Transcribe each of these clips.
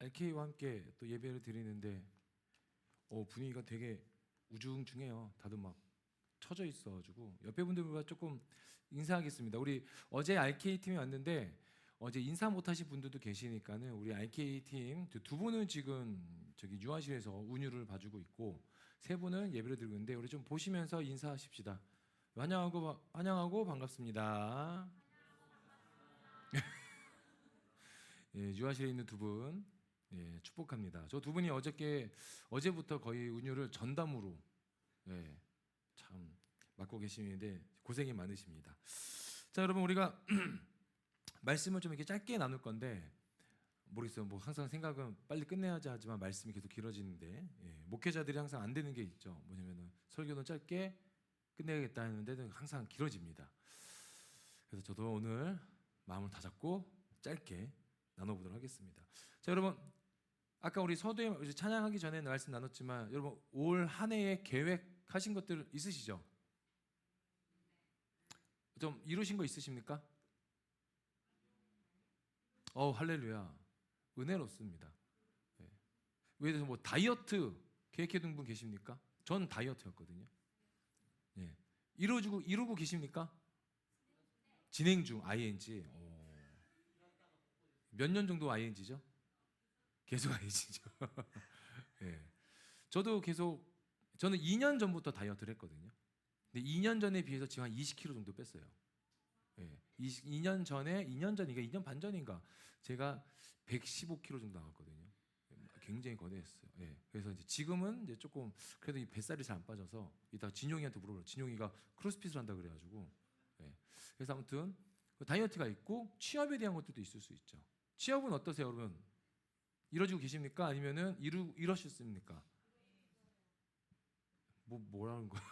LK와 함께 또 예배를 드리는데 분위기가 되게 우중충해요. 다들 막 처져 있어가지고 옆에 분들과 조금 인사하겠습니다. 우리 어제 RK 팀이 왔는데 어제 인사 못하신 분들도 계시니까는 우리 RK 팀 두 분은 지금 저기 유아실에서 운유를 봐주고 있고 세 분은 예배를 드리고 있는데 우리 좀 보시면서 인사하십시다. 환영하고 반갑습니다. 예, 유아실에 있는 두 분, 예, 축복합니다. 저 두 분이 어제부터 거의 운유를 전담으로, 예, 참 맡고 계시는데 고생이 많으십니다. 자, 여러분 우리가 말씀을 좀 이렇게 짧게 나눌 건데 모르겠어요. 뭐 항상 생각은 빨리 끝내야지 하지만 말씀이 계속 길어지는데 목회자들이 항상 안 되는 게 있죠. 뭐냐면은 설교는 짧게 끝내야겠다 하는데도 항상 길어집니다. 그래서 저도 오늘 마음을 다잡고 짧게 나눠보도록 하겠습니다. 자, 여러분 아까 우리 서두에 찬양하기 전에 말씀 나눴지만 여러분 올 한 해에 계획하신 것들 있으시죠? 좀 이루신 거 있으십니까? 할렐루야. 은혜롭습니다. 예. 왜 뭐 다이어트 계획해둔 분 계십니까? 전 다이어트였거든요. 예. 이루고 계십니까? 진행 중 ING. 몇 년 정도 ING죠? 계속 ING죠. 예. 저는 2년 전부터 다이어트를 했거든요. 근데 2년 전에 비해서 지금 한 20kg 정도 뺐어요. 예. 2년 전인가 2년 반 전인가 제가 115kg 정도 나왔거든요. 굉장히 거대했어요. 예. 그래서 이제 지금은 이제 조금 그래도 이 뱃살이 잘 안 빠져서 이따 진용이한테 물어보려. 진용이가 크로스핏을 한다 그래가지고. 예. 그래서 아무튼 다이어트가 있고 취업에 대한 것들도 있을 수 있죠. 취업은 어떠세요, 여러분? 이뤄지고 계십니까? 아니면은 이러셨습니까? 뭐라는 거야?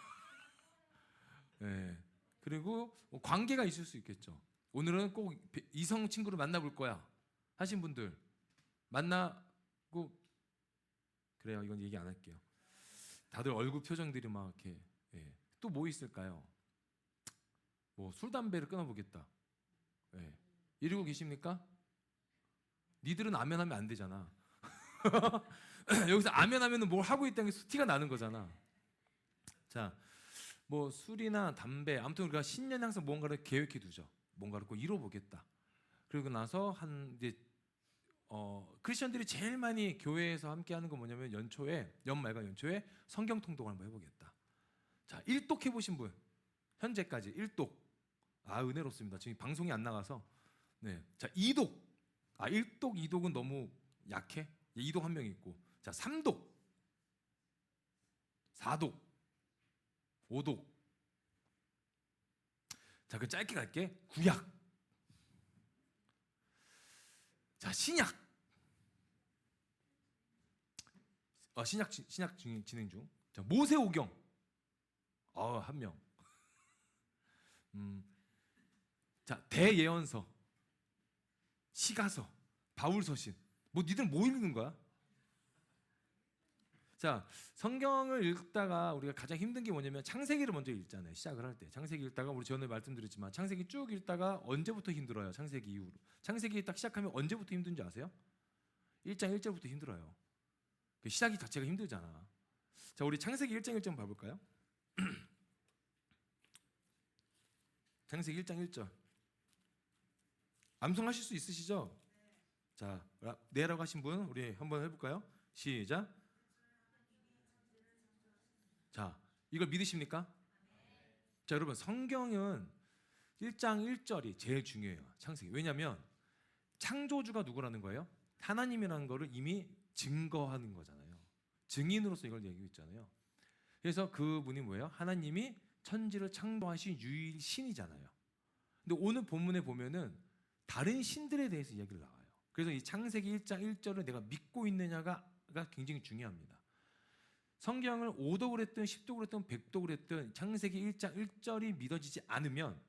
예. 그리고 관계가 있을 수 있겠죠. 오늘은 꼭 이성 친구를 만나볼 거야 하신 분들 만나고 그래요. 이건 얘기 안 할게요. 다들 얼굴 표정들이 막 이렇게. 예. 또 뭐 있을까요? 뭐 술 담배를 끊어보겠다. 예. 이러고 계십니까? 니들은 아멘 하면 안 되잖아. 여기서 아멘 하면은 뭘 하고 있다는 게 티가 나는 거잖아. 자, 뭐 술이나 담배, 아무튼 우리가 신년에 항상 뭔가를 계획해 두죠. 뭔가를 꼭 이뤄보겠다. 그리고 나서 크리스천들이 제일 많이 교회에서 함께 하는 건 뭐냐면 연말과 연초에 성경 통독을 한번 해보겠다. 자, 일독 해보신 분 현재까지 일독. 은혜롭습니다. 지금 방송이 안 나가서. 네, 자, 이독. 일독, 이독은 너무 약해. 이독 한 명 있고. 자, 삼독, 사독, 오독. 자, 그 짧게 갈게. 구약. 자, 신약. 신약 진행 중. 자, 모세오경. 한 명. 자, 대예언서, 시가서, 바울서신. 니들 뭐 읽는 거야? 자, 성경을 읽다가 우리가 가장 힘든 게 뭐냐면 창세기를 먼저 읽잖아요. 시작을 할 때. 창세기 읽다가 우리 전에 말씀드렸지만 창세기 쭉 읽다가 언제부터 힘들어요? 창세기 이후로. 창세기 딱 시작하면 언제부터 힘든지 아세요? 1장 1절부터 힘들어요. 시작이 자체가 힘들잖아. 자, 우리 창세기 1장 1절 봐볼까요? 창세기 1장 1절. 암송하실 수 있으시죠? 자, 네라고 하신 분 우리 한번 해볼까요? 시작. 자, 이걸 믿으십니까? 자, 여러분 성경은 1장 1절이 제일 중요해요. 창세기. 왜냐하면 창조주가 누구라는 거예요? 하나님이라는 거를 이미 증거하는 거잖아요. 증인으로서 이걸 얘기하고 있잖아요. 그래서 그분이 뭐예요? 하나님이 천지를 창조하신 유일신이잖아요. 근데 오늘 본문에 보면은 다른 신들에 대해서 이야기를 나와요. 그래서 이 창세기 1장 1절을 내가 믿고 있느냐가 굉장히 중요합니다. 성경을 5독을 했든 10독을 했든 100독을 했든 창세기 1장 1절이 믿어지지 않으면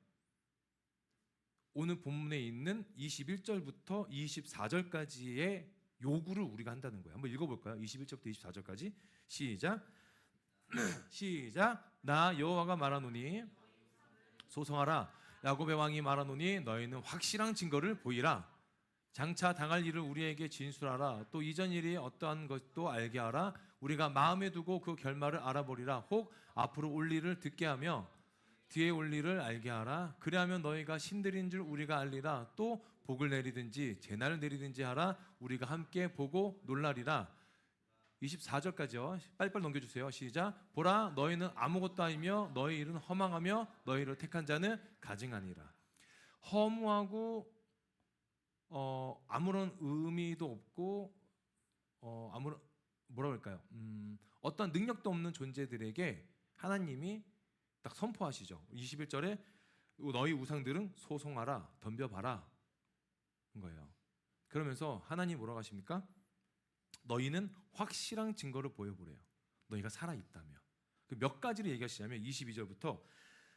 오늘 본문에 있는 21절부터 24절까지의 요구를 우리가 한다는 거예요. 한번 읽어볼까요? 21절부터 24절까지 시작. 시작. 나 여호와가 말하노니 소송하라. 야곱의 왕이 말하노니 너희는 확실한 증거를 보이라. 장차 당할 일을 우리에게 진술하라. 또 이전 일이 어떠한 것도 알게 하라. 우리가 마음에 두고 그 결말을 알아보리라. 혹 앞으로 올 일을 듣게 하며 뒤에 올 일을 알게 하라. 그리하면 너희가 신들인 줄 우리가 알리라. 또 복을 내리든지 재난을 내리든지 하라. 우리가 함께 보고 놀라리라. 24절까지요. 빨리빨리 넘겨주세요. 시작. 보라, 너희는 아무것도 아니며 너희 일은 허망하며 너희를 택한 자는 가증하니라. 허무하고 아무런 의미도 없고 아무런 뭐라 그럴까요? 어떤 능력도 없는 존재들에게 하나님이 딱 선포하시죠. 21절에 너희 우상들은 소송하라, 덤벼봐라 거예요. 그러면서 하나님 뭐라고 하십니까? 너희는 확실한 증거를 보여보래요. 너희가 살아있다며. 몇 가지를 얘기하시냐면 22절부터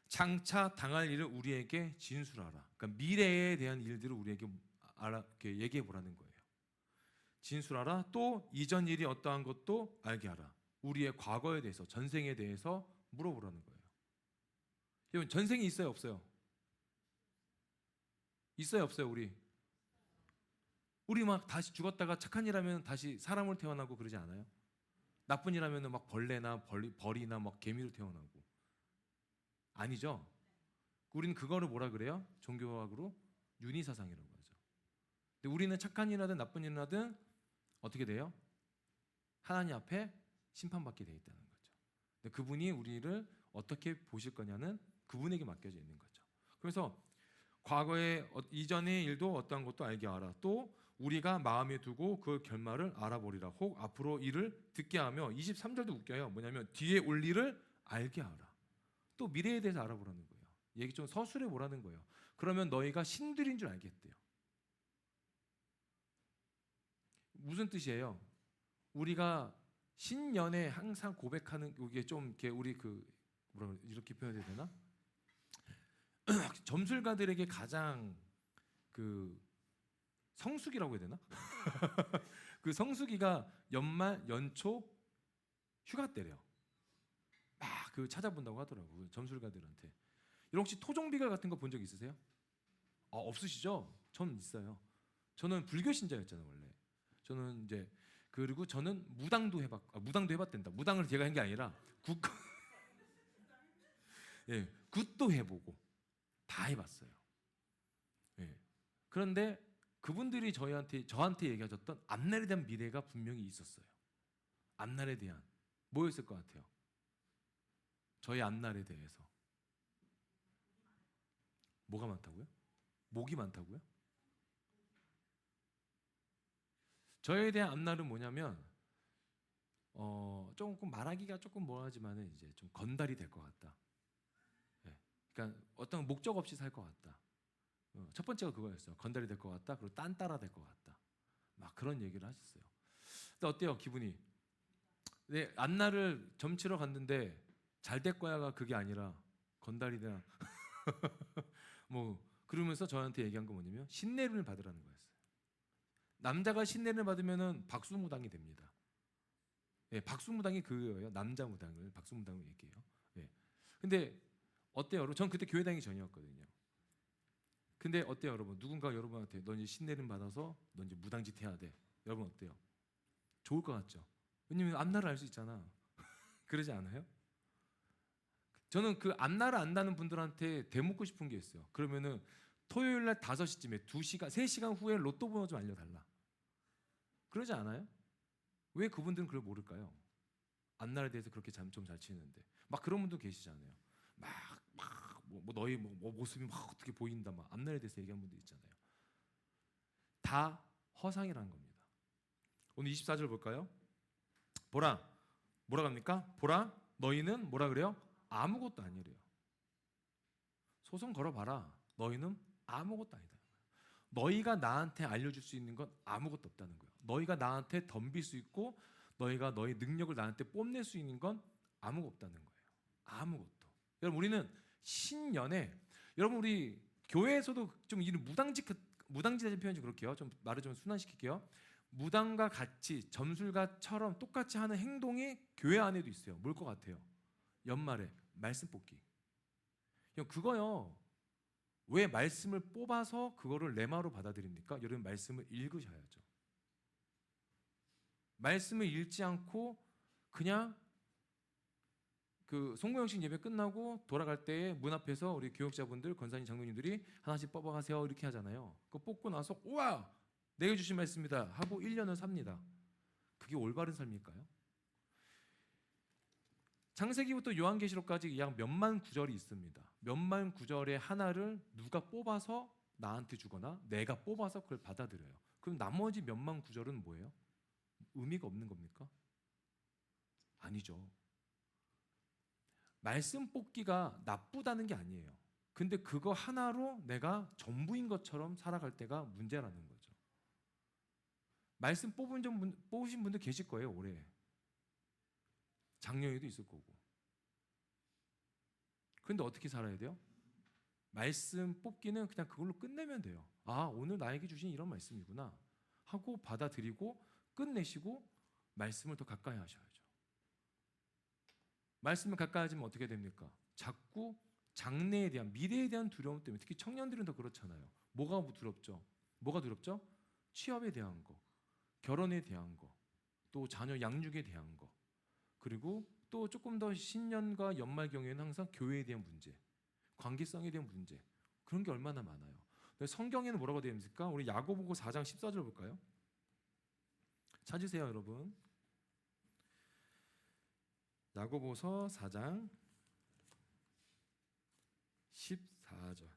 장차 당할 일을 우리에게 진술하라. 그러니까 미래에 대한 일들을 우리에게 이렇게 얘기해 보라는 거예요. 진술하라. 또 이전 일이 어떠한 것도 알게 하라. 우리의 과거에 대해서, 전생에 대해서 물어보라는 거예요. 여러분, 전생이 있어요, 없어요? 있어요, 없어요? 우리 막 다시 죽었다가 착한 일 하면 다시 사람으로 태어나고 그러지 않아요? 나쁜 일 하면 막 벌레나 벌이나 막 개미로 태어나고. 아니죠? 우리는 그거를 뭐라 그래요? 종교학으로 윤희사상이라고 하죠. 근데 우리는 착한 일 하든 나쁜 일 하든 어떻게 돼요? 하나님 앞에 심판받게 돼 있다는 거죠. 근데 그분이 우리를 어떻게 보실 거냐는 그분에게 맡겨져 있는 거죠. 그래서 과거의 이전의 일도 어떠한 것도 알게 하라. 또 우리가 마음에 두고 그 결말을 알아보리라. 혹 앞으로 일을 듣게 하며 23절도 웃겨요. 뭐냐면 뒤에 올 일을 알게 하라. 또 미래에 대해서 알아보라는 거예요. 얘기 좀 서술해 보라는 거예요. 그러면 너희가 신들인 줄 알겠대요. 무슨 뜻이에요? 우리가 신년에 항상 고백하는 이게 좀 이렇게 우리 뭐라 이렇게 표현해야 되나? 점술가들에게 가장 성수기라고 해야 되나? 그 성수기가 연말 연초 휴가 때래요. 막 찾아본다고 하더라고요. 점술가들한테. 여러분 혹시 토종비갈 같은 거 본 적 있으세요? 없으시죠? 저는 있어요. 저는 불교 신자였잖아요, 원래. 저는 이제 그리고 저는 무당도 해봤댄다. 무당을 제가 한 게 아니라 예, 굿도 해보고 다 해봤어요. 예. 그런데 그분들이 저한테 얘기하셨던 앞날에 대한 미래가 분명히 있었어요. 앞날에 대한 뭐였을 것 같아요? 저의 앞날에 대해서 뭐가 많다고요? 목이 많다고요? 저에 대한 앞날은 뭐냐면 조금 말하기가 조금 뭐하지만은 이제 좀 건달이 될 것 같다. 예. 그러니까 어떤 목적 없이 살 것 같다. 첫 번째가 그거였어요. 건달이 될 것 같다. 그리고 딴따라 될 것 같다. 막 그런 얘기를 하셨어요. 근데 어때요, 기분이? 네, 앞날을 점치러 갔는데 잘 될 거야가 그게 아니라 건달이나 뭐 그러면서 저한테 얘기한 거 뭐냐면 신내림을 받으라는 거였어요. 남자가 신내림을 받으면은 박수무당이 됩니다. 예, 박수무당이 그거예요. 남자 무당을 박수무당으로 얘기해요. 예. 근데 어때요, 여러분? 전 그때 교회 다니기 전이었거든요. 근데 어때요, 여러분? 누군가 여러분한테 너 이제 신내림 받아서 너 이제 무당짓 해야 돼. 여러분 어때요? 좋을 것 같죠? 왜냐면 앞날을 알 수 있잖아. 그러지 않아요? 저는 그 앞날을 안다는 분들한테 대묻고 싶은 게 있어요. 그러면은 토요일 날 5시쯤에 2시간, 3시간 후에 로또 번호 좀 알려달라. 그러지 않아요? 왜 그분들은 그걸 모를까요? 앞날에 대해서 그렇게 좀 잘 치는데 막 그런 분도 계시잖아요. 뭐 너희 뭐 모습이 막 어떻게 보인다 막 앞날에 대해서 얘기하는 분들 있잖아요. 다 허상이라는 겁니다. 오늘 24절 볼까요? 보라, 뭐라 합니까? 보라, 너희는 뭐라 그래요? 아무것도 아니래요. 소송 걸어봐라. 너희는 아무것도 아니다. 너희가 나한테 알려줄 수 있는 건 아무것도 없다는 거예요. 너희가 나한테 덤빌 수 있고 너희가 너희 능력을 나한테 뽐낼 수 있는 건 아무것도 없다는 거예요. 아무것도. 여러분 우리는 신년에 여러분 우리 교회에서도 좀 이런 무당지라는 표현 좀 그렇게요. 좀 말을 좀 순환시킬게요. 무당과 같이 점술가처럼 똑같이 하는 행동이 교회 안에도 있어요. 뭘 것 같아요? 연말에 말씀 뽑기. 그거요. 왜 말씀을 뽑아서 그거를 레마로 받아들입니까? 여러분 말씀을 읽으셔야죠. 말씀을 읽지 않고 그냥 그 송구영식 예배 끝나고 돌아갈 때 문 앞에서 우리 교역자분들, 권사님, 장로님들이 하나씩 뽑아가세요 이렇게 하잖아요. 그거 뽑고 나서 우와 내게 주신 말씀이다 하고 1년을 삽니다. 그게 올바른 삶일까요? 창세기부터 요한계시록까지 약 몇만 구절이 있습니다. 몇만 구절의 하나를 누가 뽑아서 나한테 주거나 내가 뽑아서 그걸 받아들여요. 그럼 나머지 몇만 구절은 뭐예요? 의미가 없는 겁니까? 아니죠. 말씀 뽑기가 나쁘다는 게 아니에요. 근데 그거 하나로 내가 전부인 것처럼 살아갈 때가 문제라는 거죠. 말씀 뽑으신 분들 계실 거예요. 올해 작년에도 있을 거고. 근데 어떻게 살아야 돼요? 말씀 뽑기는 그냥 그걸로 끝내면 돼요. 아, 오늘 나에게 주신 이런 말씀이구나 하고 받아들이고 끝내시고 말씀을 더 가까이 하셔야죠. 말씀을 가까이 하시면 어떻게 됩니까? 자꾸 장래에 대한, 미래에 대한 두려움 때문에, 특히 청년들은 더 그렇잖아요. 뭐가 두렵죠? 뭐가 두렵죠? 취업에 대한 거, 결혼에 대한 거, 또 자녀 양육에 대한 거, 그리고 또 조금 더 신년과 연말 경우에는 항상 교회에 대한 문제, 관계성에 대한 문제, 그런 게 얼마나 많아요. 근데 성경에는 뭐라고 되어 있습니까? 우리 야고보서 4장 14절 볼까요? 찾으세요, 여러분. 야고보서 4장 14절.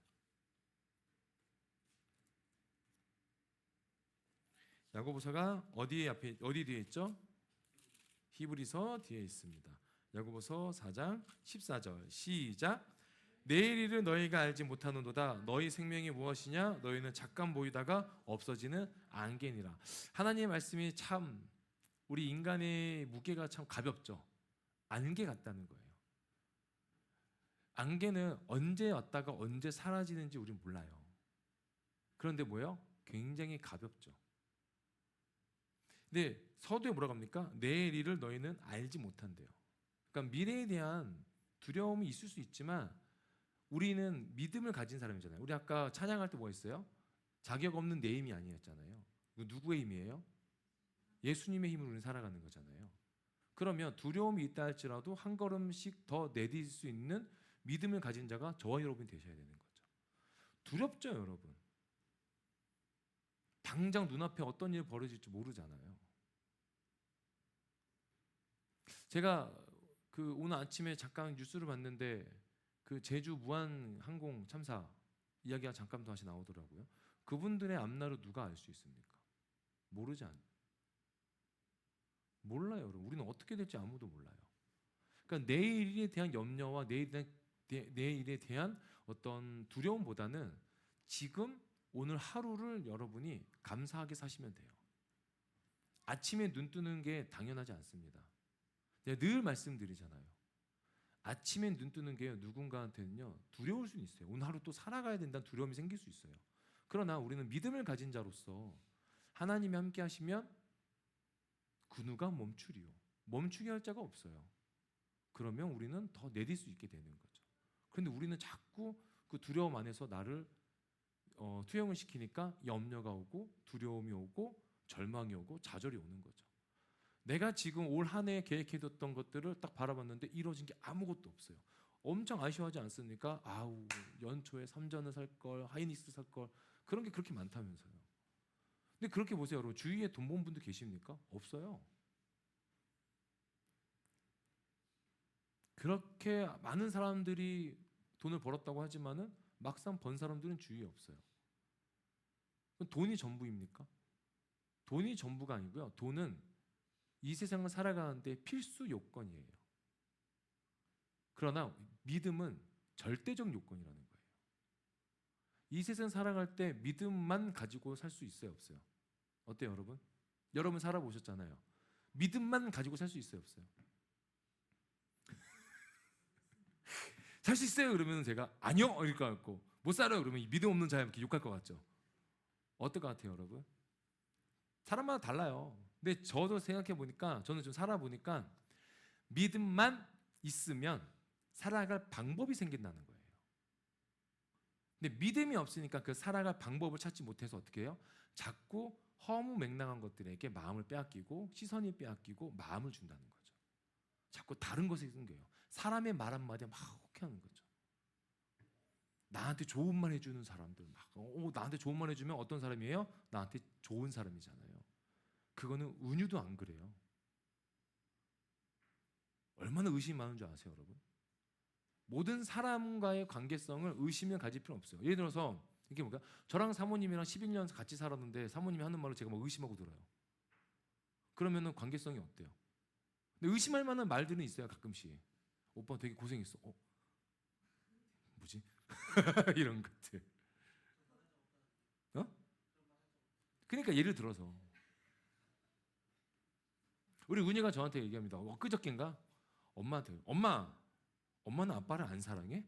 야고보서가 어디 뒤에 있죠? 히브리서 뒤에 있습니다. 야고보서 4장 14절 시작. 내일 일을 너희가 알지 못하는도다. 너희 생명이 무엇이냐? 너희는 잠깐 보이다가 없어지는 안개니라. 하나님의 말씀이 참 우리 인간의 무게가 참 가볍죠. 안개 같다는 거예요. 안개는 언제 왔다가 언제 사라지는지 우리는 몰라요. 그런데 뭐예요? 굉장히 가볍죠. 근데 서두에 뭐라고 합니까? 내일 일을 너희는 알지 못한대요. 그러니까 미래에 대한 두려움이 있을 수 있지만 우리는 믿음을 가진 사람이잖아요. 우리 아까 찬양할 때 뭐 했어요? 자격 없는 내 힘이 아니었잖아요. 누구의 힘이에요? 예수님의 힘으로 우리는 살아가는 거잖아요. 그러면 두려움이 있다 할지라도 한 걸음씩 더 내딛을 수 있는 믿음을 가진 자가 저와 여러분이 되셔야 되는 거죠. 두렵죠, 여러분. 당장 눈앞에 어떤 일이 벌어질지 모르잖아요. 제가 그 오늘 아침에 잠깐 뉴스를 봤는데 그 제주 무한 항공 참사 이야기가 잠깐 다시 나오더라고요. 그분들의 앞날을 누가 알 수 있습니까? 모르지 않아요. 몰라요, 여러분. 우리는 어떻게 될지 아무도 몰라요. 그러니까 내일에 대한 염려와 내일에 대한 어떤 두려움보다는 지금 오늘 하루를 여러분이 감사하게 사시면 돼요. 아침에 눈 뜨는 게 당연하지 않습니다. 제가 늘 말씀드리잖아요. 아침에 눈 뜨는 게 누군가한테는요 두려울 수는 있어요. 오늘 하루 또 살아가야 된다는 두려움이 생길 수 있어요. 그러나 우리는 믿음을 가진 자로서 하나님이 함께 하시면 그 누가 멈추리요. 멈추게 할 자가 없어요. 그러면 우리는 더 내딜 수 있게 되는 거죠. 그런데 우리는 자꾸 그 두려움 안에서 나를 투영을 시키니까 염려가 오고 두려움이 오고 절망이 오고 좌절이 오는 거죠. 내가 지금 올 한 해 계획해뒀던 것들을 딱 바라봤는데 이루어진 게 아무것도 없어요. 엄청 아쉬워하지 않습니까? 아우 연초에 삼전을 살 걸, 하이닉스 살 걸, 그런 게 그렇게 많다면서요. 근데 그렇게 보세요, 여러분. 주위에 돈 번 분들 계십니까? 없어요. 그렇게 많은 사람들이 돈을 벌었다고 하지만은 막상 번 사람들은 주위에 없어요. 돈이 전부입니까? 돈이 전부가 아니고요. 돈은 이 세상을 살아가는데 필수 요건이에요. 그러나 믿음은 절대적 요건이라는 거예요. 이 세상 살아갈 때 믿음만 가지고 살 수 있어요, 없어요? 어때요, 여러분? 여러분 살아보셨잖아요. 믿음만 가지고 살 수 있어요, 없어요? 살 수 있어요? 그러면 제가 아니요 이럴 것 같고, 못 살아요 그러면 이 믿음 없는 자야 이렇게 욕할 것 같죠? 어떨 것 같아요, 여러분? 사람마다 달라요. 근데 저도 생각해 보니까, 저는 좀 살아보니까 믿음만 있으면 살아갈 방법이 생긴다는 거예요. 근데 믿음이 없으니까 그 살아갈 방법을 찾지 못해서 어떻게 해요? 자꾸 허무맹랑한 것들에게 마음을 빼앗기고 시선이 빼앗기고 마음을 준다는 거죠. 자꾸 다른 것에 숨겨요. 사람의 말 한마디에 막 혹해하는 거죠. 나한테 좋은 말 해주는 사람들 막 나한테 좋은 말 해주면 어떤 사람이에요? 나한테 좋은 사람이잖아요. 그거는 은유도 안 그래요. 얼마나 의심이 많은 줄 아세요, 여러분? 모든 사람과의 관계성을 의심을 가질 필요는 없어요. 예를 들어서 이게 뭔가 저랑 사모님이랑 11년 같이 살았는데 사모님이 하는 말을 제가 막 의심하고 들어요. 그러면은 관계성이 어때요? 근데 의심할 만한 말들은 있어요, 가끔씩. 오빠 되게 고생했어. 뭐지? 이런 것들. 어? 그러니까 예를 들어서 우리 은희가 저한테 얘기합니다. 엊그저께인가? 엄마한테 엄마는 아빠를 안 사랑해?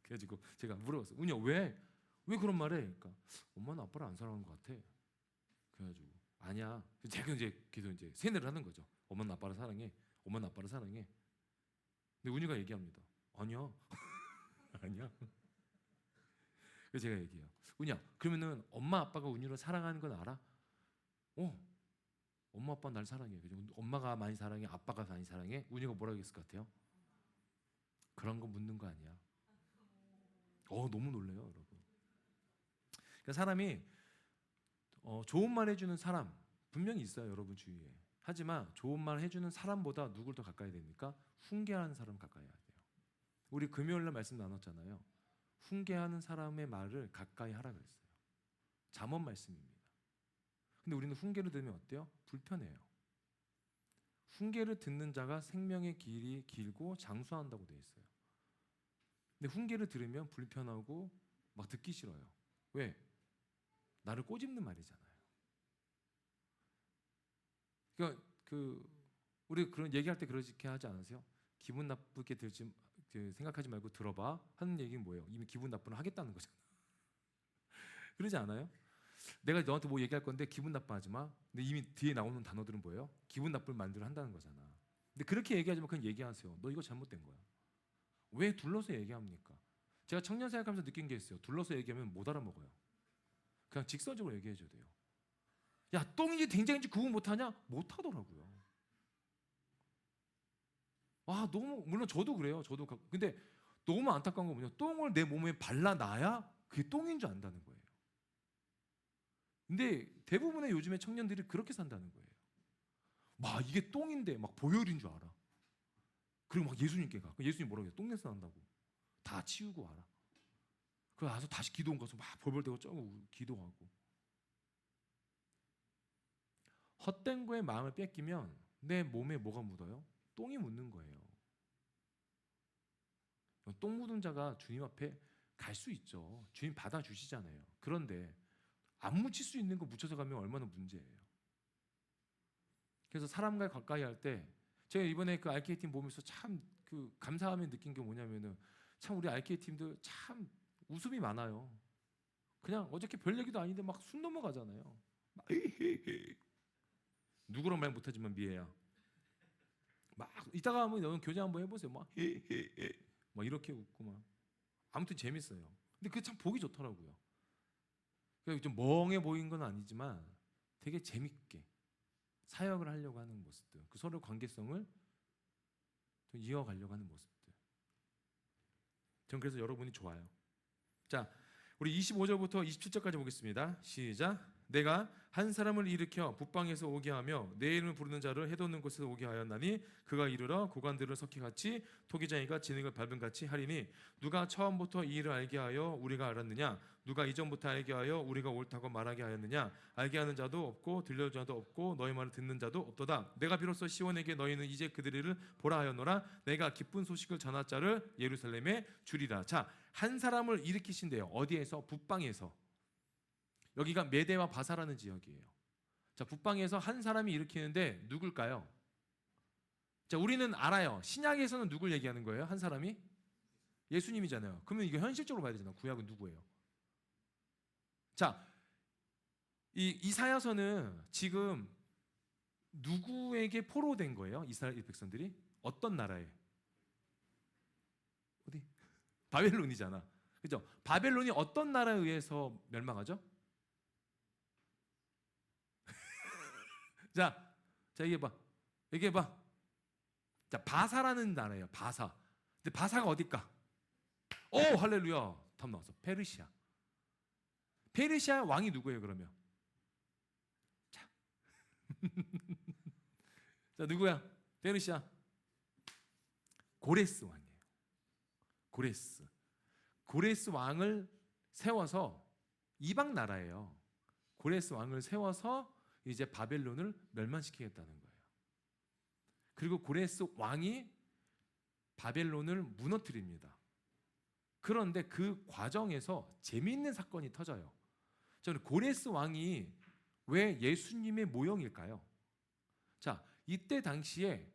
그래가지고 제가 물어봤어요. 은희야 왜 그런 말해? 그러니까 엄마는 아빠를 안 사랑하는 것 같아. 그래가지고 아니야. 제가 이제 계속 이제 세뇌를 하는 거죠. 엄마는 아빠를 사랑해. 엄마는 아빠를 사랑해. 근데 은희가 얘기합니다. 아니야. 아니야. 그래서 제가 얘기해요. 은희야, 그러면은 엄마 아빠가 은희를 사랑하는 건 알아? 엄마 아빠 날 사랑해. 엄마가 많이 사랑해, 아빠가 많이 사랑해. 은희가 뭐라고 했을 것 같아요? 그런 거 묻는 거 아니야. 너무 놀래요, 여러분. 그러니까 사람이 좋은 말 해주는 사람 분명히 있어요, 여러분 주위에. 하지만 좋은 말 해주는 사람보다 누굴 더 가까이 됩니까? 훈계하는 사람 가까이 해야 돼요. 우리 금요일날 말씀 나눴잖아요. 훈계하는 사람의 말을 가까이 하라 그랬어요. 잠언 말씀입니다. 근데 우리는 훈계를 들으면 어때요? 불편해요. 훈계를 듣는 자가 생명의 길이 길고 장수한다고 되어 있어요. 근데 훈계를 들으면 불편하고 막 듣기 싫어요. 왜? 나를 꼬집는 말이잖아요. 그러니까 우리 그런 얘기할 때 그렇게 하지 않으세요? 기분 나쁘게 생각하지 말고 들어봐 하는 얘기는 뭐예요? 이미 기분 나쁘면 하겠다는 거잖아. 그러지 않아요? 내가 너한테 뭐 얘기할 건데 기분 나빠하지 마. 근데 이미 뒤에 나오는 단어들은 뭐예요? 기분 나쁠 만들을 한다는 거잖아. 근데 그렇게 얘기하지 마. 그냥 얘기하세요. 너 이거 잘못된 거야. 왜 둘러서 얘기합니까? 제가 청년 생활하면서 느낀 게 있어요. 둘러서 얘기하면 못 알아먹어요. 그냥 직설적으로 얘기해줘야 돼요. 야, 똥인지 된장인지 구분 못하냐? 못하더라고요. 너무 물론 저도 그래요. 근데 너무 안타까운 건 뭐냐? 똥을 내 몸에 발라놔야 그게 똥인 줄 안다는 거예요. 근데 대부분의 요즘의 청년들이 그렇게 산다는 거예요. 막 이게 똥인데 막 보혈인 줄 알아. 그리고 막 예수님께 가. 예수님 뭐라고 해요? 똥냄새 난다고. 다 치우고 와라. 그래서 와서 다시 기도원 가서 막 벌벌대고 쩌고 기도하고. 헛된 거에 마음을 뺏기면 내 몸에 뭐가 묻어요? 똥이 묻는 거예요. 똥 묻은 자가 주님 앞에 갈 수 있죠. 주님 받아주시잖아요. 그런데 안 묻힐 수 있는 거 묻혀서 가면 얼마나 문제예요. 그래서 사람과 가까이 할 때 제가 이번에 그 RK 팀 보면서 참 감사하며 느낀 게 뭐냐면은 참 우리 RK 팀들 참 웃음이 많아요. 그냥 어저께 별 얘기도 아닌데 막 순 넘어가잖아요. 막 누구랑 말 못하지만 미애야. 막 이따가 한번 너는 교제 한번 해보세요. 막 이렇게 웃고 막 아무튼 재밌어요. 근데 그게 참 보기 좋더라고요. 그러니까 좀 멍해 보인 건 아니지만 되게 재밌게 사역을 하려고 하는 모습들, 그 서로 관계성을 좀 이어가려고 하는 모습들. 전 그래서 여러분이 좋아요. 자, 우리 25절부터 27절까지 보겠습니다. 시작. 내가 한 사람을 일으켜 북방에서 오게 하며 내 이름을 부르는 자를 해돋는 곳에서 오게 하였나니 그가 이르러 고관들을 섞이같이 토기장이가 진흙을 밟은 같이 하리니 누가 처음부터 이 일을 알게 하여 우리가 알았느냐? 누가 이전부터 알게 하여 우리가 옳다고 말하게 하였느냐? 알게 하는 자도 없고 들려주는 자도 없고 너희 말을 듣는 자도 없도다. 내가 비로소 시온에게 너희는 이제 그들의 일을 보라 하였노라. 내가 기쁜 소식을 전할 자를 예루살렘에 주리라. 자, 한 사람을 일으키신대요. 어디에서? 북방에서. 여기가 메대와 바사라는 지역이에요. 자, 북방에서 한 사람이 일으키는데 누굴까요? 자, 우리는 알아요. 신약에서는 누굴 얘기하는 거예요? 한 사람이? 예수님이잖아요. 그러면 이거 현실적으로 봐야 되잖아요. 구약은 누구예요? 자, 이 이사야서는 지금 누구에게 포로된 거예요? 이스라엘 백성들이? 어떤 나라에? 어디? 바벨론이잖아. 그죠? 바벨론이 어떤 나라에 의해서 멸망하죠? 자, 자 얘기해봐. 자, 바사라는 나라예요. 바사. 근데 바사가 어딜까? 오, 할렐루야. 답 나왔어. 페르시아. 페르시아 왕이 누구예요, 그러면? 자, 자 누구야? 페르시아. 고레스 왕이에요. 고레스. 고레스 왕을 세워서 이방 나라예요. 고레스 왕을 세워서 이제 바벨론을 멸망시키겠다는 거예요. 그리고 고레스 왕이 바벨론을 무너뜨립니다. 그런데 그 과정에서 재미있는 사건이 터져요. 저는 고레스 왕이 왜 예수님의 모형일까요? 자, 이때 당시에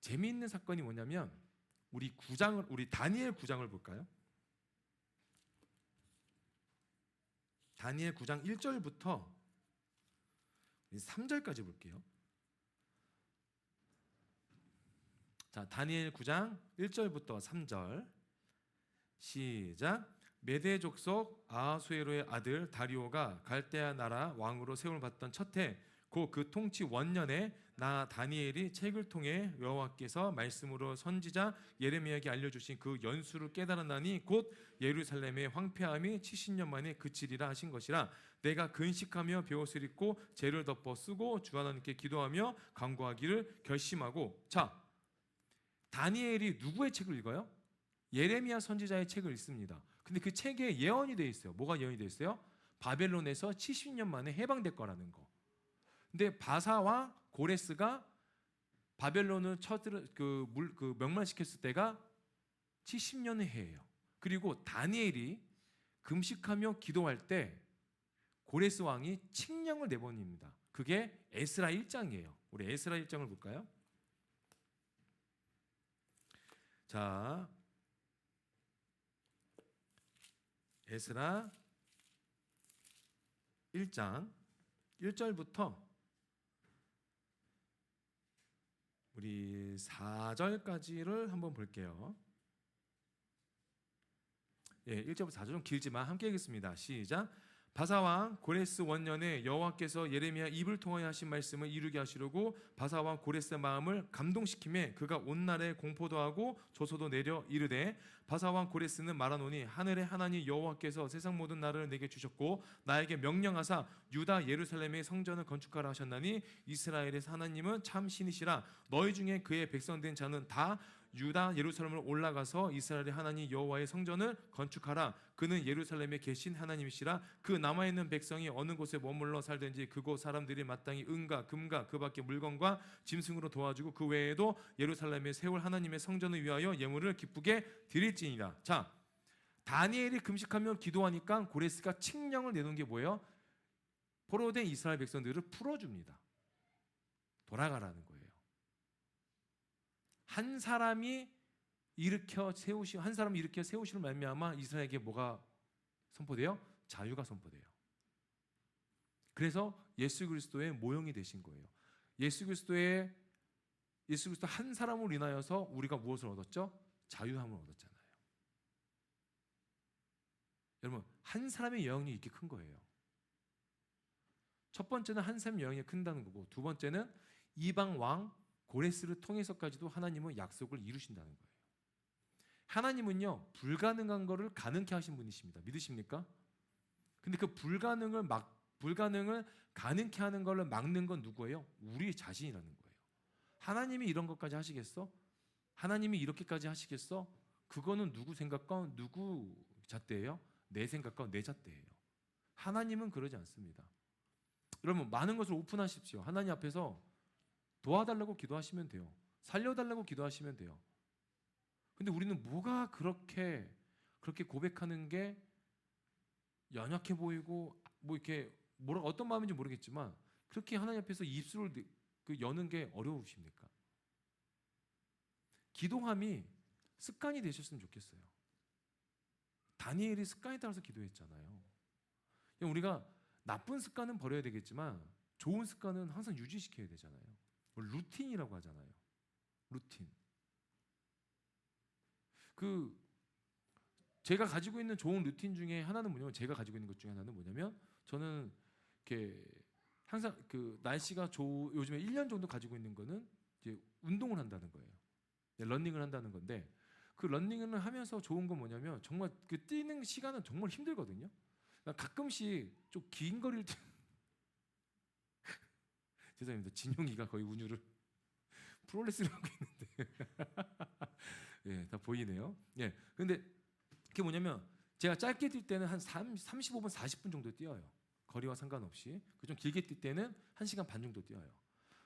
재미있는 사건이 뭐냐면 우리 다니엘 9장을 볼까요? 다니엘 9장 1절부터 3절까지 볼게요. 자, 다니엘 9장 1절부터 3절 시작. 메대 족속 아하수에로의 아들 다리오가 갈대아 나라 왕으로 세움을 받던 첫 해 곧 그 통치 원년에 나 다니엘이 책을 통해 여호와께서 말씀으로 선지자 예레미야에게 알려주신 그 연수를 깨달았나니 곧 예루살렘의 황폐함이 70년 만에 그치리라 하신 것이라. 내가 근식하며 베옷을 입고 죄를 덮어 쓰고 주 하나님께 기도하며 간구하기를 결심하고. 자, 다니엘이 누구의 책을 읽어요? 예레미야 선지자의 책을 읽습니다. 근데 그 책에 예언이 되어 있어요. 뭐가 예언이 되어 있어요? 바벨론에서 70년 만에 해방될 거라는 거. 근데 바사와 고레스가 바벨론을 명망시켰을 때가 70년의 해예요. 그리고 다니엘이 금식하며 기도할 때 고레스 왕이 칙령을 내보냅니다. 그게 에스라 1장이에요. 우리 에스라 1장을 볼까요? 자, 에스라 1장 1절부터 우리 4절까지를 한번 볼게요. 예, 1절부터 4절 좀 길지만 함께 읽겠습니다. 시작. 바사왕 고레스 원년에 여호와께서 예레미야 입을 통하여 하신 말씀을 이루게 하시려고 바사왕 고레스의 마음을 감동시키매 그가 온 나라에 공포도 하고 조소도 내려 이르되 바사왕 고레스는 말하노니 하늘의 하나님 여호와께서 세상 모든 나라를 내게 주셨고 나에게 명령하사 유다 예루살렘의 성전을 건축하라 하셨나니 이스라엘의 하나님은 참 신이시라. 너희 중에 그의 백성된 자는 다 유다 예루살렘으로 올라가서 이스라엘의 하나님 여호와의 성전을 건축하라. 그는 예루살렘에 계신 하나님이시라. 그 남아있는 백성이 어느 곳에 머물러 살든지 그곳 사람들이 마땅히 은과 금과 그 밖의 물건과 짐승으로 도와주고 그 외에도 예루살렘에 세울 하나님의 성전을 위하여 예물을 기쁘게 드릴지니라. 자, 다니엘이 금식하며 기도하니까 고레스가 칙령을 내놓은 게 뭐예요? 포로된 이스라엘 백성들을 풀어줍니다. 돌아가라는 거예요. 한 사람이 일으켜 세우시는 말미암아 이스라엘에게 뭐가 선포돼요? 자유가 선포돼요. 그래서 예수 그리스도의 모형이 되신 거예요. 예수 그리스도 한 사람으로 인하여서 우리가 무엇을 얻었죠? 자유함을 얻었잖아요. 여러분, 한 사람의 영향이 이렇게 큰 거예요. 첫 번째는 한 사람의 영향이 큰다는 거고, 두 번째는 이방 왕 고레스를 통해서까지도 하나님은 약속을 이루신다는 거예요. 하나님은요, 불가능한 거를 가능케 하신 분이십니다. 믿으십니까? 근데 그 불가능을 가능케 하는 걸 막는 건 누구예요? 우리 자신이라는 거예요. 하나님이 이런 것까지 하시겠어? 하나님이 이렇게까지 하시겠어? 그거는 누구 생각과 누구 잣대예요? 내 생각과 내 잣대예요. 하나님은 그러지 않습니다. 여러분, 많은 것을 오픈하십시오. 하나님 앞에서 도와달라고 기도하시면 돼요. 살려달라고 기도하시면 돼요. 근데 우리는 뭐가 그렇게 고백하는 게 연약해 보이고 이렇게 어떤 마음인지 모르겠지만 그렇게 하나님 앞에서 입술을 여는 게 어려우십니까? 기도함이 습관이 되셨으면 좋겠어요. 다니엘이 습관에 따라서 기도했잖아요. 우리가 나쁜 습관은 버려야 되겠지만 좋은 습관은 항상 유지시켜야 되잖아요. 루틴이라고 하잖아요. 루틴. 제가 가지고 있는 좋은 루틴 중에 하나는 뭐냐면 제가 가지고 있는 것 중에 하나는 뭐냐면 저는 이렇게 항상 그 날씨가 요즘에 1년 정도 가지고 있는 거는 이제 운동을 한다는 거예요. 러닝을 한다는 건데 그 러닝을 하면서 좋은 건 뭐냐면 정말 그 뛰는 시간은 정말 힘들거든요. 그러니까 가끔씩 좀 긴 거리를 죄송합니다. 진용이가 거의 운율을 프로레슬링 하고 있는데 예, 다 보이네요. 예, 근데 그게 뭐냐면 제가 짧게 뛸 때는 한 35분 40분 정도 뛰어요. 거리와 상관없이. 좀 길게 뛸 때는 1시간 반 정도 뛰어요.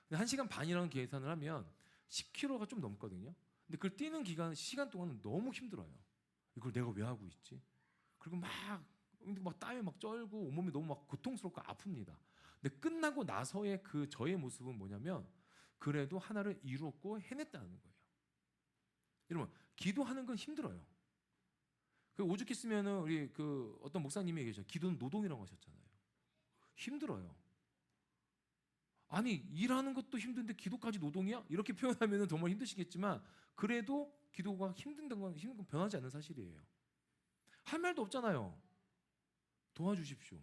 근데 1시간 반이라는 계산을 하면 10km가 좀 넘거든요. 근데 그걸 뛰는 시간 동안은 너무 힘들어요. 이걸 내가 왜 하고 있지? 그리고 막 땀이 막 쩔고 온몸이 너무 막 고통스럽고 아픕니다. 근데 끝나고 나서의 그 저의 모습은 뭐냐면 그래도 하나를 이루었고 해냈다는 거예요. 여러분, 기도하는 건 힘들어요. 그 오죽했으면은 우리 그 어떤 목사님이 얘기하셨죠. 기도는 노동이라고 하셨잖아요. 힘들어요. 아니 일하는 것도 힘든데 기도까지 노동이야? 이렇게 표현하면 정말 힘드시겠지만 그래도 기도가 힘든 건 변하지 않는 사실이에요. 할 말도 없잖아요. 도와주십시오.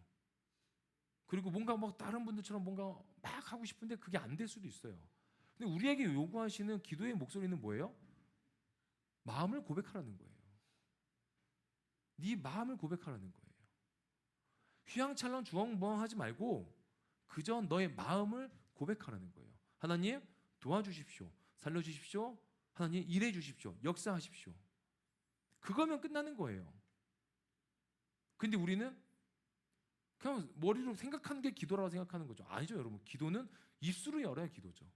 그리고 뭔가 막 다른 분들처럼 뭔가 막 하고 싶은데 그게 안 될 수도 있어요. 근데 우리에게 요구하시는 기도의 목소리는 뭐예요? 마음을 고백하라는 거예요. 네 마음을 고백하라는 거예요. 휘황찬란 주황부황하지 말고 그저 너의 마음을 고백하라는 거예요. 하나님 도와주십시오. 살려주십시오. 하나님 일해주십시오. 역사하십시오. 그거면 끝나는 거예요. 근데 우리는 그냥 머리로 생각하는 게 기도라고 생각하는 거죠. 아니죠, 여러분. 기도는 입술을 열어야 기도죠.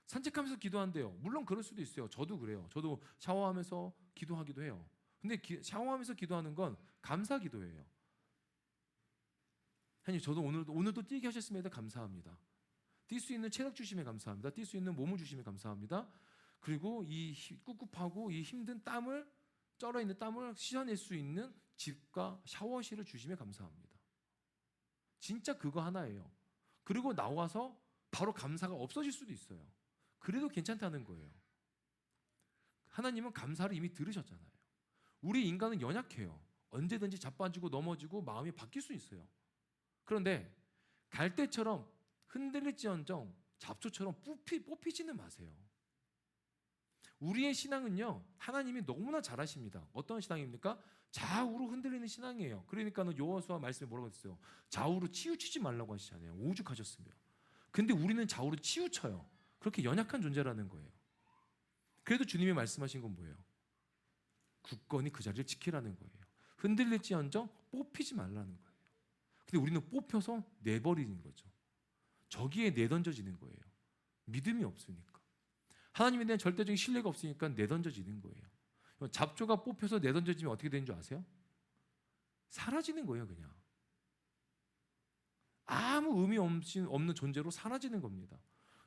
산책하면서 기도한대요. 물론 그럴 수도 있어요. 저도 그래요. 저도 샤워하면서 기도하기도 해요. 근데 샤워하면서 기도하는 건 감사 기도예요. 하나님, 저도 오늘도 뛰게 하셨음에도 감사합니다. 뛸 수 있는 체력 주심에 감사합니다. 뛸 수 있는 몸을 주심에 감사합니다. 그리고 이 꿉꿉하고 이 힘든 땀을 쩔어 있는 땀을 씻어낼 수 있는 집과 샤워실을 주심에 감사합니다. 진짜 그거 하나예요. 그리고 나와서 바로 감사가 없어질 수도 있어요. 그래도 괜찮다는 거예요. 하나님은 감사를 이미 들으셨잖아요. 우리 인간은 연약해요. 언제든지 자빠지고 넘어지고 마음이 바뀔 수 있어요. 그런데 갈대처럼 흔들릴지언정 잡초처럼 뽑히지는 마세요. 우리의 신앙은요, 하나님이 너무나 잘하십니다. 어떤 신앙입니까? 좌우로 흔들리는 신앙이에요. 그러니까는 여호수아 말씀에 뭐라고 했어요? 좌우로 치우치지 말라고 하시잖아요. 오죽하셨으며. 근데 우리는 좌우로 치우쳐요. 그렇게 연약한 존재라는 거예요. 그래도 주님이 말씀하신 건 뭐예요? 굳건히 그 자리를 지키라는 거예요. 흔들릴지언정 뽑히지 말라는 거예요. 근데 우리는 뽑혀서 내버리는 거죠. 저기에 내던져지는 거예요. 믿음이 없으니까. 하나님에 대한 절대적인 신뢰가 없으니까 내던져지는 거예요. 잡초가 뽑혀서 내던져지면 어떻게 되는 줄 아세요? 사라지는 거예요, 그냥. 아무 의미 없는 존재로 사라지는 겁니다.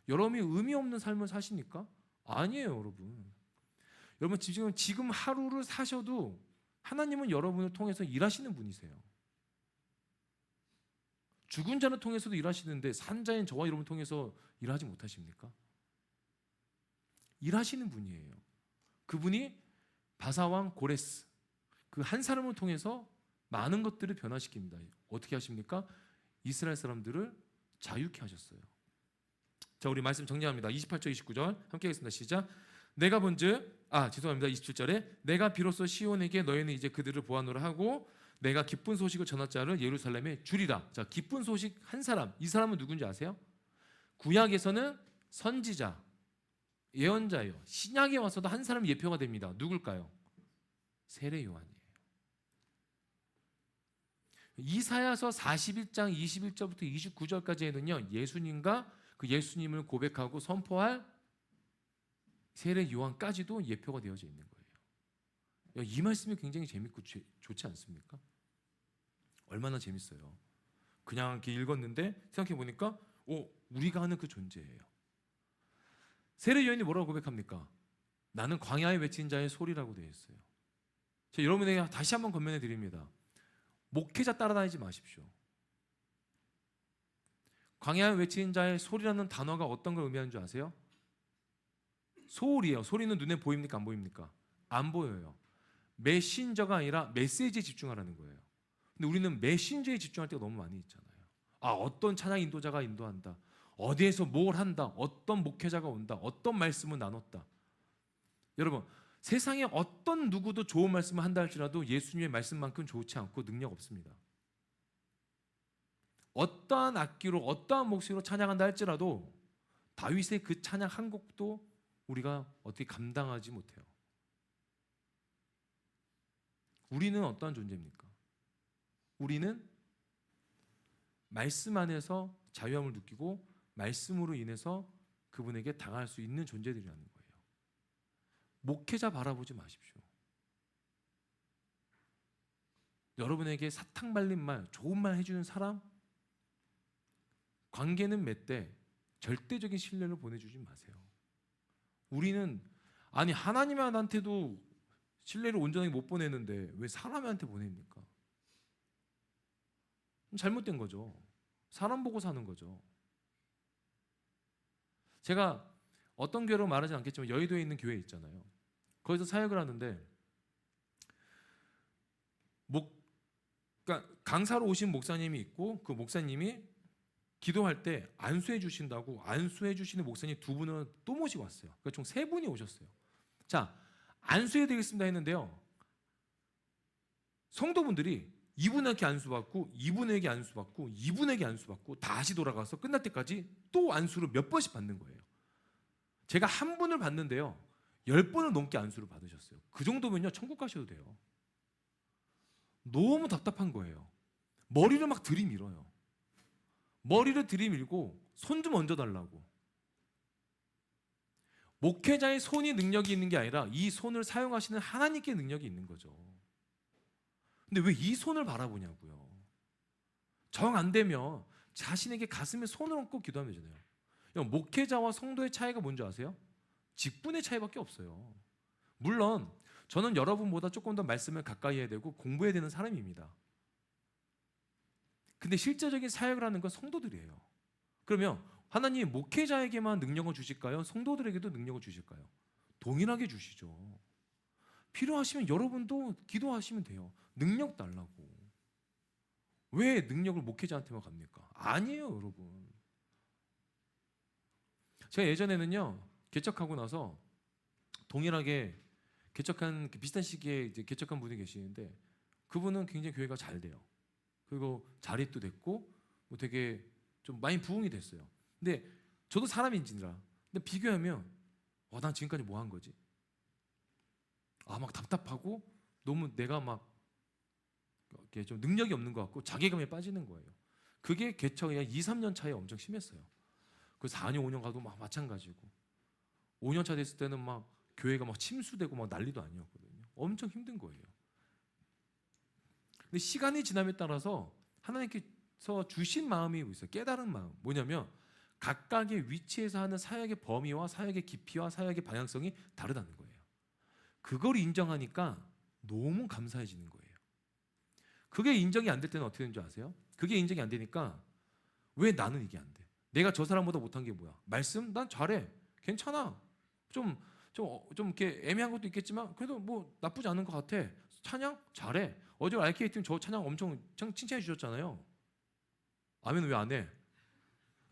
여러분이 의미 없는 삶을 사십니까? 아니에요, 여러분. 여러분 지금 하루를 사셔도 하나님은 여러분을 통해서 일하시는 분이세요. 죽은 자를 통해서도 일하시는데 산 자인 저와 여러분 통해서 일하지 못하십니까? 일하시는 분이에요. 그분이 바사왕 고레스 그 한 사람을 통해서 많은 것들을 변화시킵니다. 어떻게 하십니까? 이스라엘 사람들을 자유케 하셨어요. 자, 우리 말씀 정리합니다. 28절 29절 함께 하겠습니다. 시작. 내가 본즉 죄송합니다. 27절에 내가 비로소 시온에게 너희는 이제 그들을 보았노라 하고 내가 기쁜 소식을 전할 자를 예루살렘에 주리라. 자, 기쁜 소식 한 사람. 이 사람은 누군지 아세요? 구약에서는 선지자, 예언자예요. 신약에 와서도 한 사람 예표가 됩니다. 누굴까요? 세례 요한이에요. 이사야서 41장 21절부터 29절까지에는요. 예수님과 그 예수님을 고백하고 선포할 세례 요한까지도 예표가 되어져 있는 거예요. 이 말씀이 굉장히 재밌고 좋지 않습니까? 얼마나 재밌어요. 그냥 이렇게 읽었는데 생각해 보니까 우리가 하는 그 존재예요. 세례 요한이 뭐라고 고백합니까? 나는 광야에 외친 자의 소리라고 되어 있어요. 제가 여러분에게 다시 한번 권면해 드립니다. 목회자 따라다니지 마십시오. 광야에 외친 자의 소리라는 단어가 어떤 걸 의미하는 줄 아세요? 소울이에요. 소리는 눈에 보입니까? 안 보입니까? 안 보여요. 메신저가 아니라 메시지에 집중하라는 거예요. 근데 우리는 메신저에 집중할 때가 너무 많이 있잖아요. 어떤 찬양 인도자가 인도한다. 어디에서 뭘 한다. 어떤 목회자가 온다. 어떤 말씀을 나눴다. 여러분, 세상에 어떤 누구도 좋은 말씀을 한다 할지라도 예수님의 말씀만큼 좋지 않고 능력 없습니다. 어떠한 악기로 어떠한 목소리로 찬양한다 할지라도 다윗의 그 찬양 한 곡도 우리가 어떻게 감당하지 못해요. 우리는 어떠한 존재입니까? 우리는 말씀 안에서 자유함을 느끼고 말씀으로 인해서 그분에게 당할 수 있는 존재들이라는 거예요. 목회자 바라보지 마십시오. 여러분에게 사탕 발린 말, 좋은 말 해주는 사람, 관계는 맺되 절대적인 신뢰를 보내주지 마세요. 우리는 하나님한테도 신뢰를 온전하게 못 보내는데 왜 사람한테 보냅니까? 잘못된 거죠. 사람 보고 사는 거죠. 제가 어떤 교회로 말하지 않겠지만 여의도에 있는 교회 있잖아요. 거기서 사역을 하는데 그러니까 강사로 오신 목사님이 있고 그 목사님이 기도할 때 안수해 주신다고 안수해 주시는 목사님 두 분은 또 모시고 왔어요. 그러니까 총 세 분이 오셨어요. 자, 안수해 드리겠습니다 했는데요. 성도분들이 이분에게 안수받고 이분에게 안수받고 이분에게 안수받고 다시 돌아가서 끝날 때까지 또 안수를 몇 번씩 받는 거예요. 제가 한 분을 받는데요. 10번을 넘게 안수를 받으셨어요. 그 정도면요. 천국 가셔도 돼요. 너무 답답한 거예요. 머리를 막 들이밀어요. 머리를 들이밀고 손 좀 얹어달라고. 목회자의 손이 능력이 있는 게 아니라 이 손을 사용하시는 하나님께 능력이 있는 거죠. 근데 왜 이 손을 바라보냐고요. 정 안 되면 자신에게 가슴에 손을 얹고 기도하면 되잖아요. 목회자와 성도의 차이가 뭔지 아세요? 직분의 차이밖에 없어요. 물론 저는 여러분보다 조금 더 말씀을 가까이 해야 되고 공부해야 되는 사람입니다. 근데 실제적인 사역을 하는 건 성도들이에요. 그러면 하나님이 목회자에게만 능력을 주실까요? 성도들에게도 능력을 주실까요? 동일하게 주시죠. 필요하시면 여러분도 기도하시면 돼요. 능력 달라고. 왜 능력을 목회자한테만 갑니까? 아니에요, 여러분. 제가 예전에는요, 개척하고 나서 동일하게 개척한 비슷한 시기에 이제 개척한 분이 계시는데 그분은 굉장히 교회가 잘 돼요. 그리고 자립도 됐고 뭐 되게 좀 많이 부흥이 됐어요. 근데 저도 사람인지라. 근데 비교하면 난 지금까지 뭐 한 거지? 막 답답하고 너무 내가 막 이렇게 좀 능력이 없는 것 같고 자괴감에 빠지는 거예요. 그게 개척이 한 2, 3년 차에 엄청 심했어요. 그 4년, 5년 가도 막 마찬가지고 5년 차 됐을 때는 막 교회가 막 침수되고 막 난리도 아니었거든요. 엄청 힘든 거예요. 근데 시간이 지남에 따라서 하나님께서 주신 마음이 있어요. 깨달은 마음. 뭐냐면 각각의 위치에서 하는 사역의 범위와 사역의 깊이와 사역의 방향성이 다르다는 거예요. 그걸 인정하니까 너무 감사해지는 거예요. 그게 인정이 안 될 때는 어떻게 되는 줄 아세요? 그게 인정이 안 되니까 왜 나는 이게 안 돼? 내가 저 사람보다 못한 게 뭐야? 말씀? 난 잘해. 괜찮아. 좀 이렇게 애매한 것도 있겠지만 그래도 뭐 나쁘지 않은 것 같아. 찬양? 잘해. 어제 RK 팀 저 찬양 엄청 칭찬해 주셨잖아요. 아멘 왜 안 해?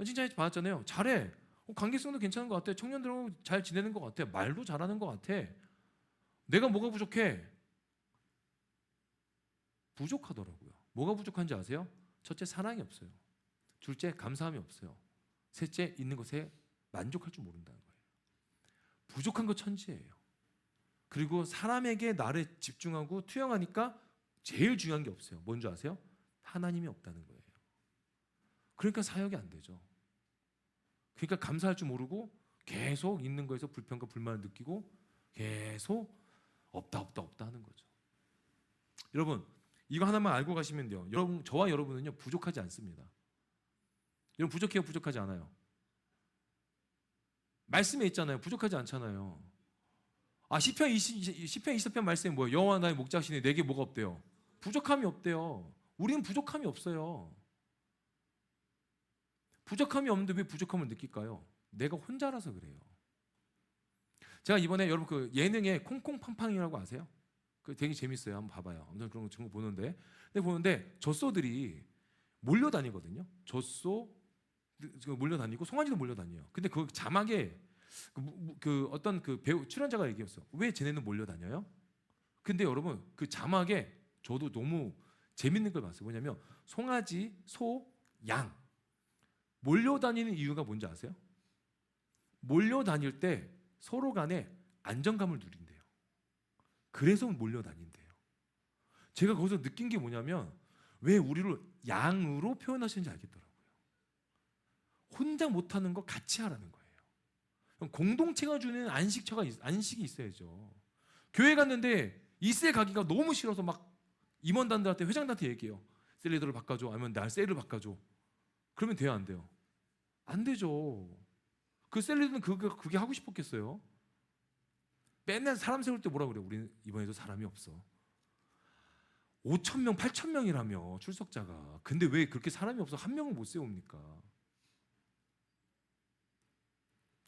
칭찬해 받았잖아요. 잘해. 관계성도 괜찮은 것 같아. 청년들하고 잘 지내는 것 같아. 말도 잘하는 것 같아. 내가 뭐가 부족해? 부족하더라고요. 뭐가 부족한지 아세요? 첫째 사랑이 없어요. 둘째 감사함이 없어요. 셋째 있는 것에 만족할 줄 모른다는 거예요. 부족한 거 천지예요. 그리고 사람에게 나를 집중하고 투영하니까 제일 중요한 게 없어요. 뭔지 아세요? 하나님이 없다는 거예요. 그러니까 사역이 안 되죠. 그러니까 감사할 줄 모르고 계속 있는 거에서 불평과 불만을 느끼고 계속 없다 하는 거죠. 여러분 이거 하나만 알고 가시면 돼요. 여러분 저와 여러분은요 부족하지 않습니다. 여러분 부족해요? 부족하지 않아요? 말씀에 있잖아요. 부족하지 않잖아요. 시편 20편 말씀에 뭐예요? 여호와 나의 목자시니 내게 뭐가 없대요? 부족함이 없대요. 우리는 부족함이 없어요. 부족함이 없는데 왜 부족함을 느낄까요? 내가 혼자라서 그래요. 제가 이번에 여러분 그 예능에 콩콩팡팡이라고 아세요? 되게 재밌어요. 한번 봐봐요. 아무튼 그런 거 친구 보는데, 근데 보는데 젖소들이 몰려다니거든요. 젖소 몰려다니고 송아지도 몰려다녀요. 근데 그 자막에 그 어떤 그 배우 출연자가 얘기했어. 왜 쟤네는 몰려다녀요? 근데 여러분 그 자막에 저도 너무 재밌는 걸 봤어요. 뭐냐면 송아지, 소, 양 몰려다니는 이유가 뭔지 아세요? 몰려다닐 때 서로 간에 안정감을 누린대요. 그래서 몰려다닌대요. 제가 거기서 느낀 게 뭐냐면 왜 우리를 양으로 표현하시는지 알겠더라고요. 혼자 못하는 거 같이 하라는 거예요. 공동체가 주는 안식이 있어야죠. 교회 갔는데 이세 가기가 너무 싫어서 막 임원단들한테 회장단한테 얘기해요. 셀 리더를 바꿔줘. 아니면 날 셀을 바꿔줘. 그러면 돼요, 안 돼요? 안 되죠. 그 셀 리더는 그게 하고 싶었겠어요? 맨날 사람 세울 때 뭐라 그래요? 우리는 이번에도 사람이 없어. 5,000명, 8,000명이라며 출석자가. 근데 왜 그렇게 사람이 없어 한 명을 못 세웁니까?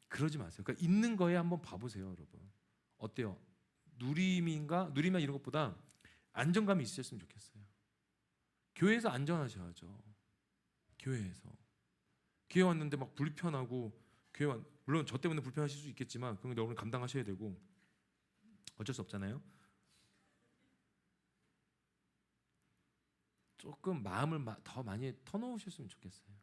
그러지 마세요. 그러니까 있는 거에 한번 봐보세요, 여러분. 어때요? 누림이나 이런 것보다 안정감이 있으셨으면 좋겠어요. 교회에서 안전하셔야죠. 교회에서. 교회 왔는데 막 불편하고 물론 저 때문에 불편하실 수 있겠지만 그건 여러분 감당하셔야 되고 어쩔 수 없잖아요. 조금 마음을 더 많이 터놓으셨으면 좋겠어요.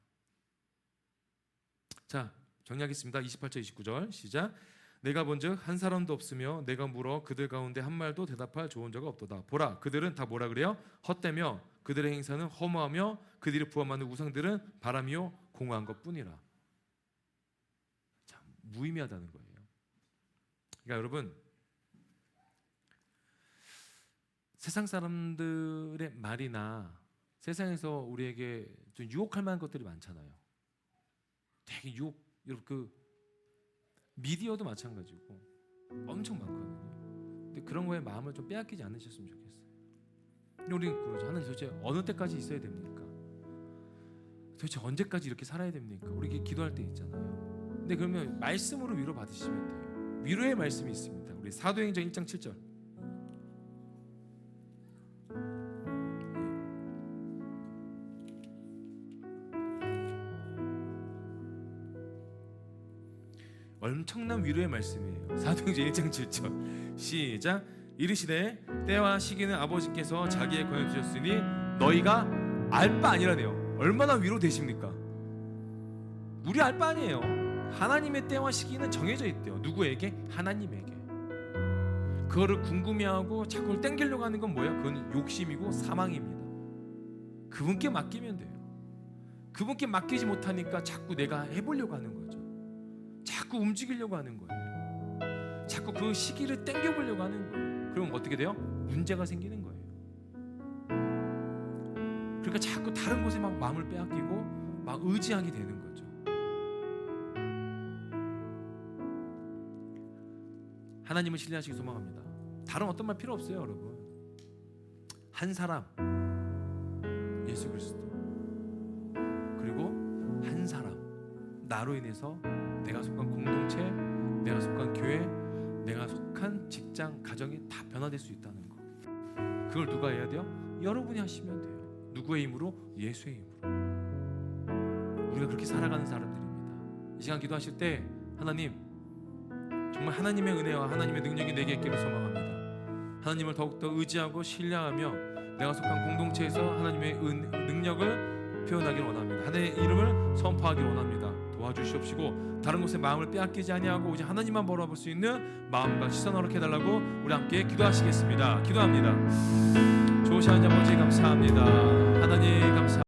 자, 정리하겠습니다. 28절 29절 시작. 내가 본즉 한 사람도 없으며 내가 물어 그들 가운데 한 말도 대답할 좋은 자가 없도다. 보라, 그들은 다 뭐라 그래요? 헛되며 그들의 행사는 허무하며 그들이 부함하는 우상들은 바람이요 공허한 것뿐이라. 참 무의미하다는 거예요. 그러니까 여러분 세상 사람들의 말이나 세상에서 우리에게 좀 유혹할 만한 것들이 많잖아요. 되게 여러분 그 미디어도 마찬가지고 엄청 많거든요. 근데 그런 거에 마음을 좀 빼앗기지 않으셨으면 좋겠어요. 근데 우리 하나님 도대체 어느 때까지 있어야 됩니까? 도대체 언제까지 이렇게 살아야 됩니까? 우리 이렇게 기도할 때 있잖아요. 근데 그러면 말씀으로 위로 받으시면 돼요. 위로의 말씀이 있습니다. 우리 사도행전 1장 7절. 엄청난 위로의 말씀이에요. 사도행전 1장 7절 시작. 이르시되 때와 시기는 아버지께서 자기의 권에 두셨으니 너희가 알 바 아니라네요. 얼마나 위로되십니까? 우리 알 바 아니에요. 하나님의 때와 시기는 정해져 있대요. 누구에게? 하나님에게. 그거를 궁금해하고 자꾸 그걸 땡기려고 하는 건 뭐예요? 그건 욕심이고 사망입니다. 그분께 맡기면 돼요. 그분께 맡기지 못하니까 자꾸 내가 해보려고 하는 거죠. 자꾸 움직이려고 하는 거예요. 자꾸 그 시기를 땡겨보려고 하는 거예요. 그럼 어떻게 돼요? 문제가 생기는 거예요. 그러니까 자꾸 다른 곳에 막 마음을 빼앗기고 막 의지하게 되는 거죠. 하나님을 신뢰하시기 소망합니다. 다른 어떤 말 필요 없어요, 여러분. 한 사람 예수 그리스도, 그리고 한 사람 나로 인해서 내가 속한 공동체, 내가 속한 교회, 내가 속한 직장, 가정이 다 변화될 수 있다는 거. 그걸 누가 해야 돼요? 여러분이 하시면 돼요. 누구의 힘으로? 예수의 힘으로. 우리가 그렇게 살아가는 사람들입니다. 이 시간 기도하실 때 하나님, 정말 하나님의 은혜와 하나님의 능력이 내게 있기를 소망합니다. 하나님을 더욱더 의지하고 신뢰하며 내가 속한 공동체에서 하나님의 능력을 표현하기를 원합니다. 하나님의 이름을 선포하기를 원합니다. 도와주시옵시고 다른 곳에 마음을 빼앗기지 아니하고 오직 하나님만 바라볼 수 있는 마음과 시선 허락해 달라고 우리 함께 기도하시겠습니다. 기도합니다. 좋으신 하나님 아버지 감사합니다. 하나님 감사합니다.